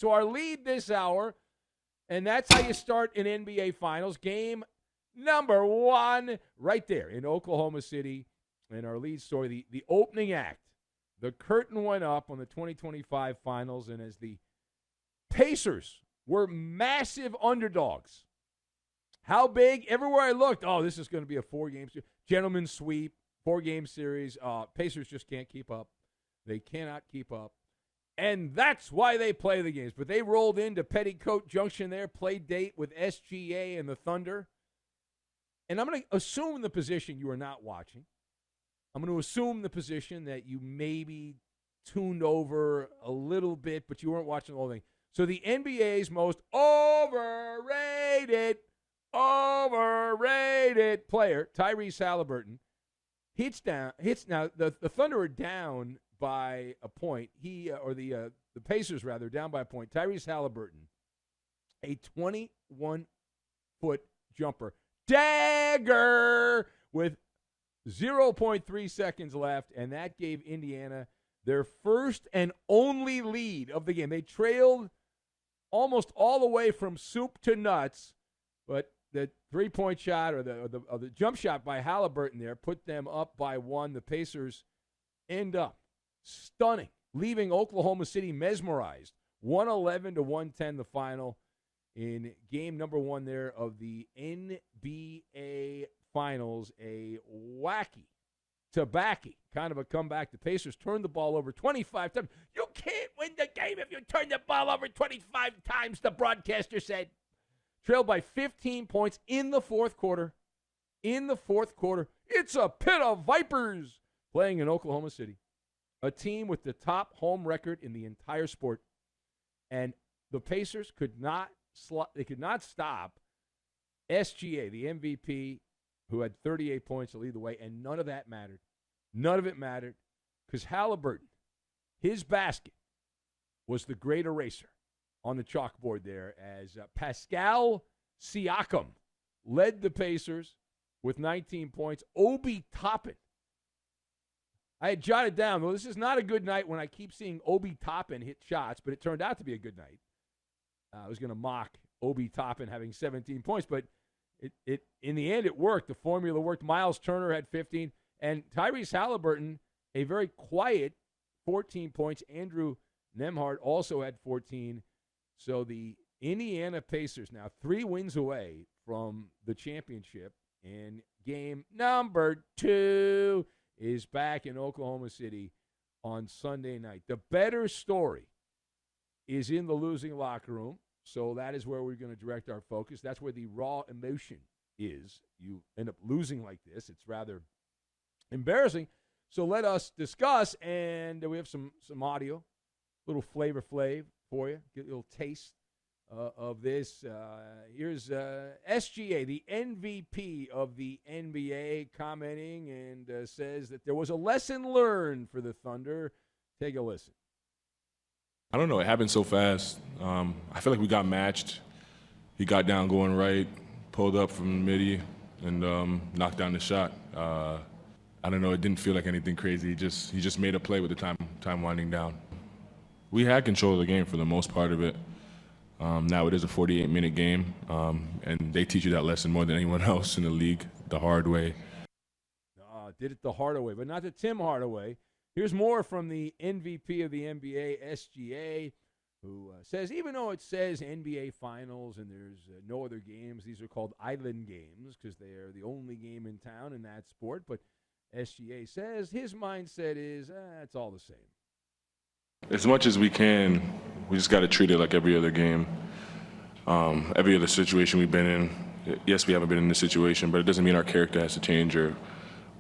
So our lead this hour, and that's how you start an NBA Finals. Game number 1 right there in Oklahoma City. And our lead story, the opening act. The curtain went up on the 2025 Finals, and as the Pacers were massive underdogs. How big? Everywhere I looked, this is going to be a 4-game series. Gentlemen's sweep, 4-game series. Pacers just can't keep up. They cannot keep up. And that's why they play the games. But they rolled into Petticoat Junction there, played date with SGA and the Thunder. And I'm going to assume the position you are not watching. I'm going to assume the position that you maybe tuned over a little bit, but you weren't watching the whole thing. So the NBA's most overrated player, Tyrese Halliburton, hits now. The Thunder are down by a point. The Pacers rather down by a point. Tyrese Halliburton, a 21-foot jumper, dagger with 0.3 seconds left, and that gave Indiana their first and only lead of the game. They trailed almost all the way from soup to nuts, but the three-point shot or the jump shot by Halliburton there put them up by 1. The Pacers end up stunning, leaving Oklahoma City mesmerized. 111-110 the final in game number 1 there of the NBA Finals. A wacky, tobacco kind of a comeback. The Pacers turned the ball over 25 times. You can't win the game if you turn the ball over 25 times, the broadcaster said. Trailed by 15 points in the fourth quarter. It's a pit of vipers playing in Oklahoma City. A team with the top home record in the entire sport. And the Pacers could not stop SGA, the MVP, who had 38 points to lead the way, and none of that mattered. None of it mattered because Halliburton, his basket, was the great eraser on the chalkboard there as Pascal Siakam led the Pacers with 19 points. Obi Toppin. I had jotted down, well, this is not a good night when I keep seeing Obi Toppin hit shots, but it turned out to be a good night. I was going to mock Obi Toppin having 17 points, but it in the end, it worked. The formula worked. Miles Turner had 15. And Tyrese Halliburton, a very quiet 14 points. Andrew Nembhard also had 14. So the Indiana Pacers now 3 wins away from the championship. And game number 2 is back in Oklahoma City on Sunday night. The better story is in the losing locker room. So that is where we're going to direct our focus. That's where the raw emotion is. You end up losing like this. It's rather embarrassing. So let us discuss, and we have some audio, a little flavor flav for you, get a little taste of this. Here's SGA, the MVP of the NBA, commenting and says that there was a lesson learned for the Thunder. Take a listen. I don't know. It happened so fast. I feel like we got matched. He got down going right, pulled up from midi, and knocked down the shot. I don't know. It didn't feel like anything crazy. He just made a play with the time winding down. We had control of the game for the most part of it. Now it is a 48-minute game, and they teach you that lesson more than anyone else in the league, the hard way. Did it the harder way, but not the Tim Hardaway. Here's more from the MVP of the NBA, SGA, who says, even though it says NBA Finals and there's no other games, these are called island games because they are the only game in town in that sport. But SGA says his mindset is, it's all the same. As much as we can, we just got to treat it like every other game. Every other situation we've been in, yes, we haven't been in this situation, but it doesn't mean our character has to change or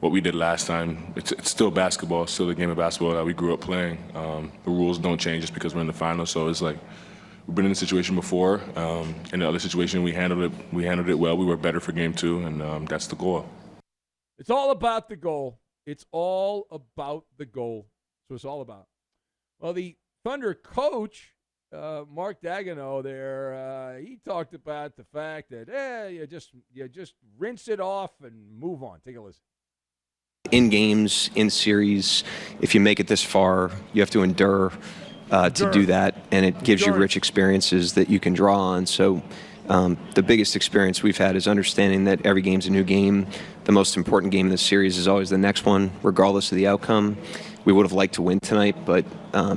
what we did last time. It's still basketball. It's still the game of basketball that we grew up playing. The rules don't change just because we're in the finals. So it's like we've been in this situation before. In the other situation, we handled it well. We were better for game 2, and that's the goal. It's all about the goal. It's all about the goal. So it's all about. Well, the Thunder coach, Mark Daigneault there, he talked about the fact that you just rinse it off and move on. Take a listen. In games, in series, if you make it this far, you have to endure, to do that, and it gives you rich experiences that you can draw on. So the biggest experience we've had is understanding that every game's a new game. The most important game in this series is always the next one, regardless of the outcome. We would have liked to win tonight, but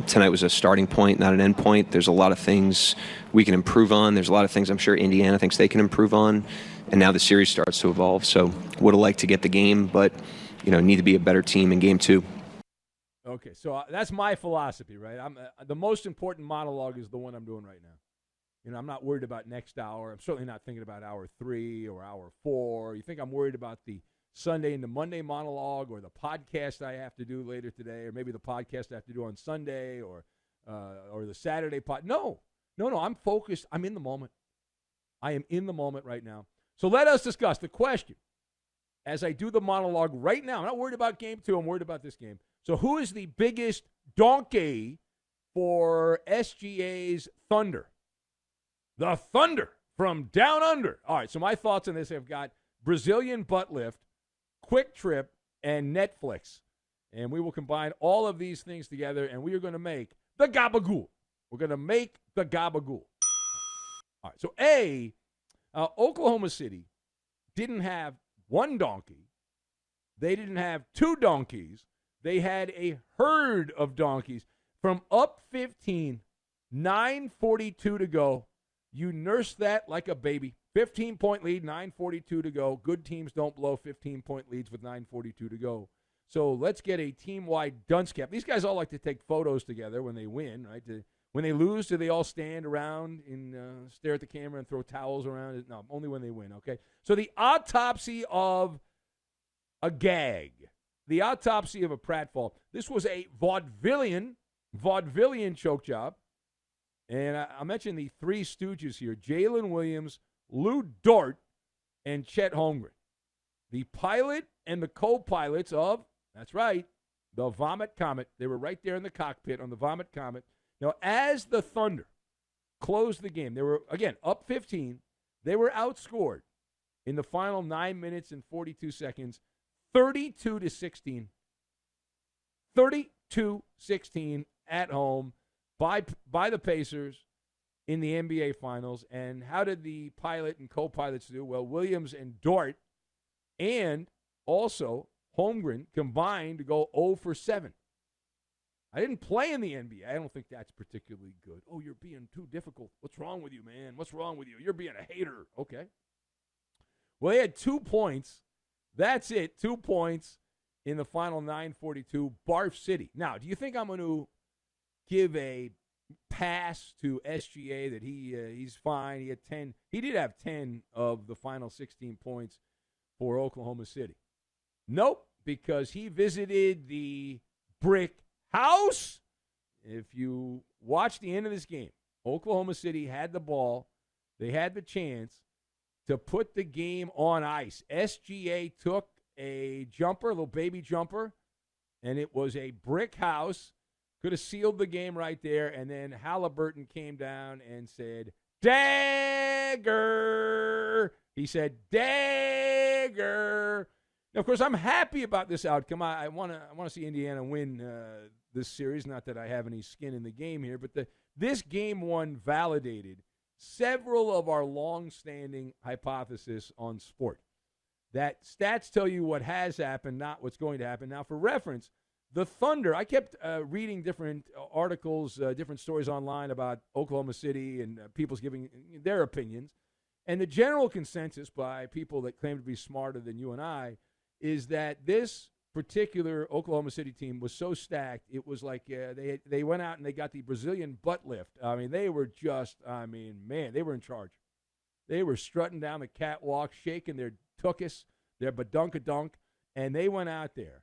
tonight was a starting point, not an end point. There's a lot of things we can improve on. There's a lot of things I'm sure Indiana thinks they can improve on, and now the series starts to evolve. So would have liked to get the game, but need to be a better team in game 2. Okay, so that's my philosophy, right? The most important monologue is the one I'm doing right now. I'm not worried about next hour. I'm certainly not thinking about hour 3 or hour 4. You think I'm worried about the Sunday and the Monday monologue or the podcast I have to do later today, or maybe the podcast I have to do on Sunday or the Saturday pod? No. I'm focused. I'm in the moment. I am in the moment right now. So let us discuss the question as I do the monologue right now. I'm not worried about game 2. I'm worried about this game. So who is the biggest donkey for SGA's Thunder? The Thunder from down under. All right, so my thoughts on this have got Brazilian butt lift, Quick Trip, and Netflix. And we will combine all of these things together, and we are going to make the gabagool. We're going to make the gabagool. All right, so Oklahoma City didn't have one donkey. They didn't have two donkeys. They had a herd of donkeys. From up 15, 9:42 to go, you nurse that like a baby. 15-point lead, 9:42 to go. Good teams don't blow 15-point leads with 9:42 to go. So let's get a team-wide dunce cap. These guys all like to take photos together when they win, right? When they lose, do they all stand around and stare at the camera and throw towels around? No, only when they win, okay? So the autopsy of a gag. The autopsy of a pratfall. This was a vaudevillian choke job. And I'll mention the three stooges here: Jalen Williams, Lou Dort, and Chet Holmgren. The pilot and the co-pilots of, that's right, the Vomit Comet. They were right there in the cockpit on the Vomit Comet. Now, as the Thunder closed the game, they were, again, up 15. They were outscored in the final 9 minutes and 42 seconds, 32-16. 32-16 at home by the Pacers in the NBA Finals. And how did the pilot and co-pilots do? Well, Williams and Dort and also Holmgren combined to go 0 for 7. I didn't play in the NBA. I don't think that's particularly good. Oh, you're being too difficult. What's wrong with you, man? What's wrong with you? You're being a hater. Okay. Well, they had 2 points. That's it. 2 points in the final 9:42. Barf City. Now, do you think I'm going to give a pass to SGA that he's fine? He had 10. He did have 10 of the final 16 points for Oklahoma City. Nope, because he visited the brick house. If you watch the end of this game, Oklahoma City had the ball. They had the chance to put the game on ice. SGA took a jumper, a little baby jumper, and it was a brick house. Could have sealed the game right there, and then Halliburton came down and said, "Dagger!" He said, "Dagger!" Now, of course, I'm happy about this outcome. I want to see Indiana win this series. Not that I have any skin in the game here, but this game one validated several of our long-standing hypotheses on sport. That stats tell you what has happened, not what's going to happen. Now, for reference, the Thunder, I kept reading different articles, different stories online about Oklahoma City and people's giving their opinions. And the general consensus by people that claim to be smarter than you and I is that this particular Oklahoma City team was so stacked, it was like they went out and they got the Brazilian butt lift. I mean, they were just, man, they were in charge. They were strutting down the catwalk, shaking their tuchus, their badunkadunk, and they went out there.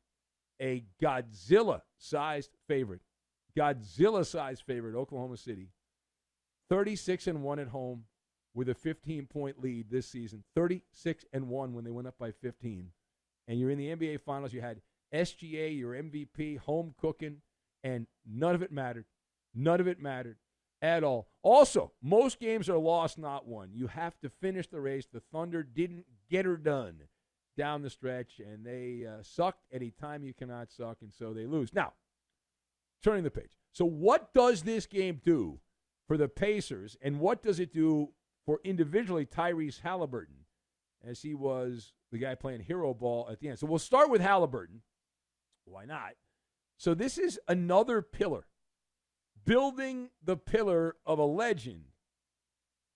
A Godzilla-sized favorite, Oklahoma City, 36-1 at home with a 15-point lead this season, 36-1 when they went up by 15. And you're in the NBA Finals. You had SGA, your MVP, home cooking, and none of it mattered. None of it mattered at all. Also, most games are lost, not won. You have to finish the race. The Thunder didn't get her done down the stretch, and they suck any time you cannot suck, and so they lose. Now, turning the page. So what does this game do for the Pacers, and what does it do for individually Tyrese Halliburton, as he was the guy playing hero ball at the end? So we'll start with Halliburton. Why not? So this is another pillar, building the pillar of a legend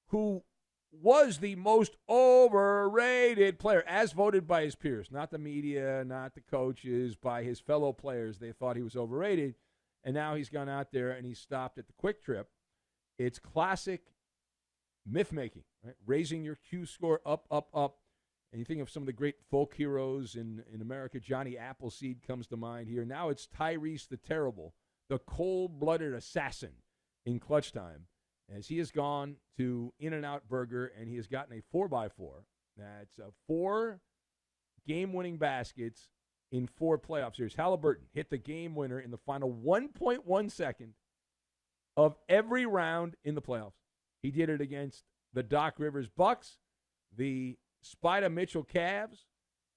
who was the most overrated player, as voted by his peers, not the media, not the coaches, by his fellow players. They thought he was overrated, and now he's gone out there and he's stopped at the quick trip. It's classic myth-making, right? Raising your Q score up, up, up. And you think of some of the great folk heroes in America. Johnny Appleseed comes to mind here. Now it's Tyrese the Terrible, the cold-blooded assassin in clutch time, as he has gone to In-N-Out Burger, and he has gotten a 4x4. That's 4 game-winning baskets in 4 playoff series. Halliburton hit the game winner in the final 1.1 second of every round in the playoffs. He did it against the Doc Rivers Bucks, the Spida Mitchell Cavs,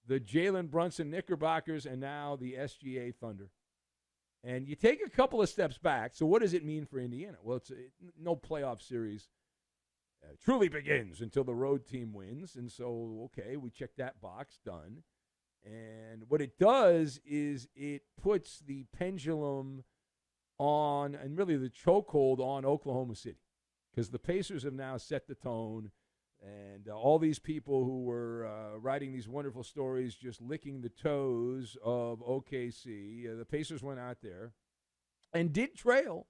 the Jalen Brunson Knickerbockers, and now the SGA Thunder. And you take a couple of steps back. So what does it mean for Indiana? Well, no playoff series truly begins until the road team wins. And so, okay, we check that box, done. And what it does is it puts the pendulum on, and really the chokehold on, Oklahoma City. Because the Pacers have now set the tone. And all these people who were writing these wonderful stories, just licking the toes of OKC, the Pacers went out there and did trail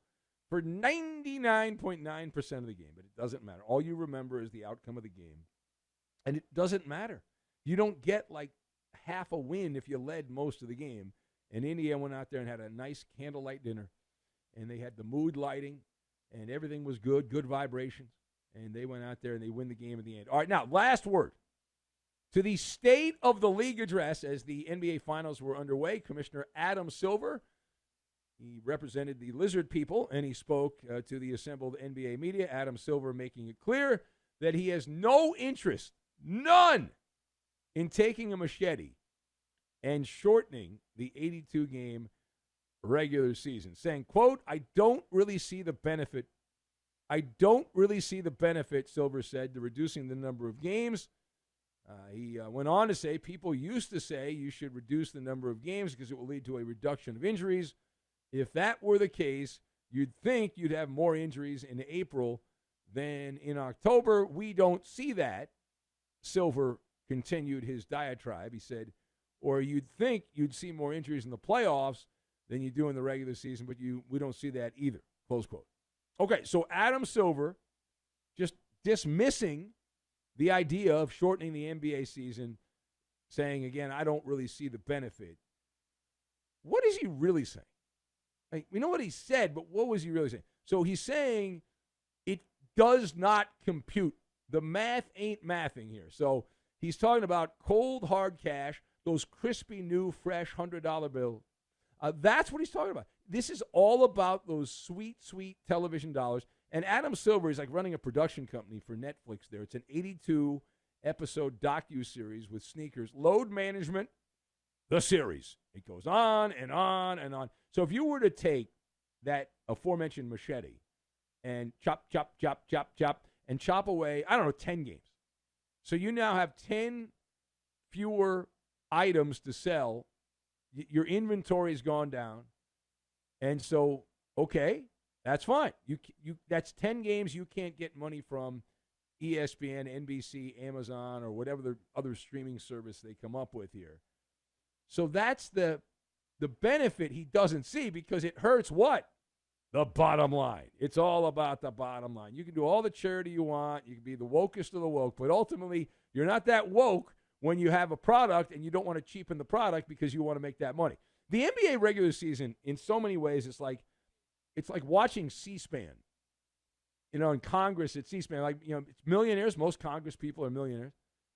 for 99.9% of the game. But it doesn't matter. All you remember is the outcome of the game. And it doesn't matter. You don't get like half a win if you led most of the game. And Indiana went out there and had a nice candlelight dinner. And they had the mood lighting. And everything was good, good vibrations. And they went out there and they win the game in the end. All right, now, last word. To the State of the League address as the NBA Finals were underway, Commissioner Adam Silver, he represented the Lizard people, and he spoke to the assembled NBA media. Adam Silver making it clear that he has no interest, none, in taking a machete and shortening the 82-game regular season, saying, quote, I don't really see the benefit, Silver said, to reducing the number of games. He went on to say, people used to say you should reduce the number of games because it will lead to a reduction of injuries. If that were the case, you'd think you'd have more injuries in April than in October. We don't see that. Silver continued his diatribe. He said, or you'd think you'd see more injuries in the playoffs than you do in the regular season, but we don't see that either, close quote. Okay, so Adam Silver just dismissing the idea of shortening the NBA season, saying, again, I don't really see the benefit. What is he really saying? Like, we know what he said, but what was he really saying? So he's saying it does not compute. The math ain't mathing here. So he's talking about cold, hard cash, those crispy, new, fresh $100 bills. That's what he's talking about. This is all about those sweet, sweet television dollars. And Adam Silver is like running a production company for Netflix there. It's an 82-episode docuseries with sneakers. Load Management, the series. It goes on and on and on. So if you were to take that aforementioned machete and chop, chop, chop, chop, chop, and chop away, 10 games. So you now have 10 fewer items to sell. Your inventory's gone down. And so, okay, that's fine. You that's 10 games you can't get money from ESPN, NBC, Amazon, or whatever the other streaming service they come up with here. So that's the benefit he doesn't see, because it hurts what? The bottom line. It's all about the bottom line. You can do all the charity you want. You can be the wokest of the woke, but ultimately you're not that woke when you have a product and you don't want to cheapen the product because you want to make that money. The NBA regular season, in so many ways, it's like watching C-SPAN. In Congress at C-SPAN, it's millionaires. Most Congress people are millionaires,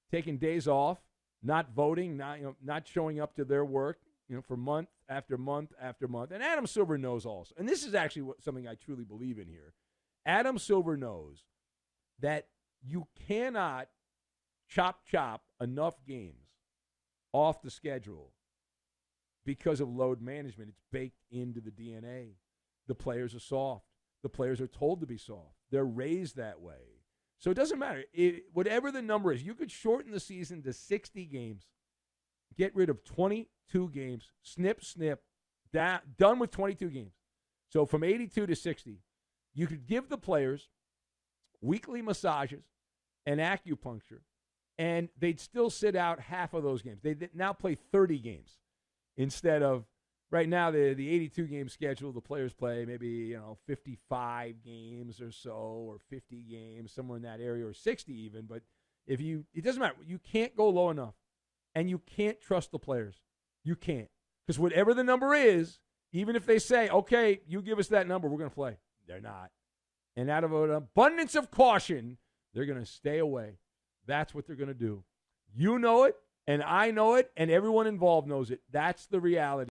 taking days off, not voting, not showing up to their work, for month after month after month. And Adam Silver knows also, and this is actually something I truly believe in here. Adam Silver knows that you cannot chop enough games off the schedule because of load management. It's baked into the DNA. The players are soft. The players are told to be soft. They're raised that way. So it doesn't matter. Whatever the number is, you could shorten the season to 60 games, get rid of 22 games, snip, done with 22 games. So from 82 to 60, you could give the players weekly massages and acupuncture, and they'd still sit out half of those games. They'd now play 30 games instead of right now the 82-game schedule. The players play maybe 55 games or so, or 50 games, somewhere in that area, or 60 even. But it doesn't matter. You can't go low enough, and you can't trust the players. You can't, because whatever the number is, even if they say, okay, you give us that number, we're going to play. They're not. And out of an abundance of caution, they're going to stay away. That's what they're going to do. You know it, and I know it, and everyone involved knows it. That's the reality.